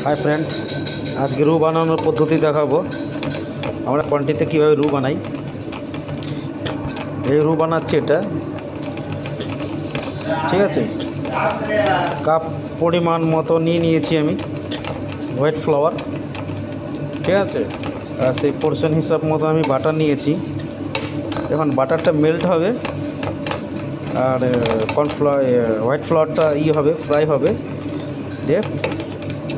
Hi friend, आज के रू बनानोर पद्धति देखाबो। আমরা কোয়ান্টিতে কীভাবে রু বানাই। এই রু বানাচ্ছি এটা, ঠিক আছে। কাপ পরিমাণ মতো নিয়েছি আমি হোয়াইট ফ্লাওয়ার, ঠিক আছে। আর সেই পোর্শন হিসাব মতো আমি বাটার নিয়েছি। এখন বাটারটা মেল্ট হবে আর কর্নফ্লাওয়ার হোয়াইট ফ্লাওয়ারটা হবে ফ্রাই হবে, দিয়ে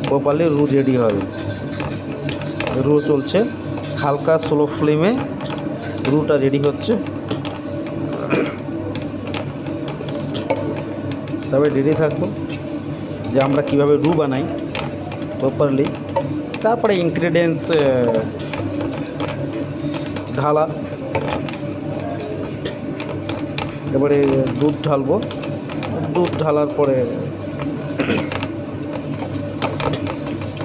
প্রপারলি রু রেডি হবে। রু চলছে হালকা স্লো ফ্লেমে, রুটা রেডি হচ্ছে। সবাই রেডি থাকবো যে আমরা কিভাবে রু বানাই প্রপারলি। তারপরে ইনগ্রেডিয়েন্টস ঢালা, এবারে দুধ ঢালবো। দুধ ঢালার পরে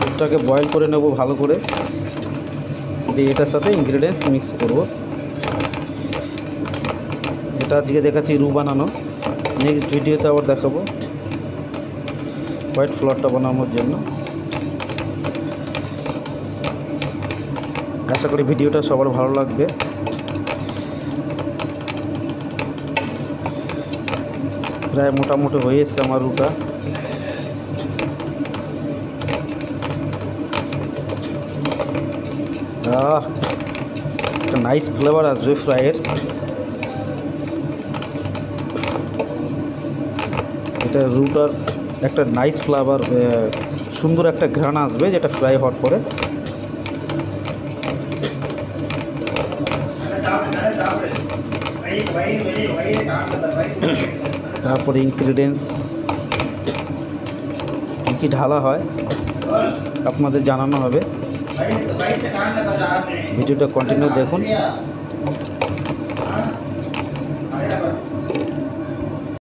দুধটাকে বয়েল করে নেব ভালো করে, দিয়ে এটার সাথে ইনগ্রেডিয়েন্টস মিক্স করব। এটা আজকে দেখাচ্ছি রু বানানো, নেক্সট ভিডিওতে আবার দেখাবো হোয়াইট ফ্লাওয়ারটা বানানোর জন্য। আশা করি ভিডিওটা সবার ভালো লাগবে। প্রায় মোটামুটি হয়ে এসছে আমার রুটা। একটা নাইস ফ্লেভার আসবে ফ্রাইয়ের। এটা রুটার একটা নাইস ফ্লেভার, সুন্দর একটা ঘ্রাণ আসবে যেটা ফ্রাই হওয়ার পরে। তারপরে ইনগ্রিডিয়েন্টস কী ঢালা হয় আপনাদের জানানো হবে। ভিডিওটা কন্টিনিউ দেখুন।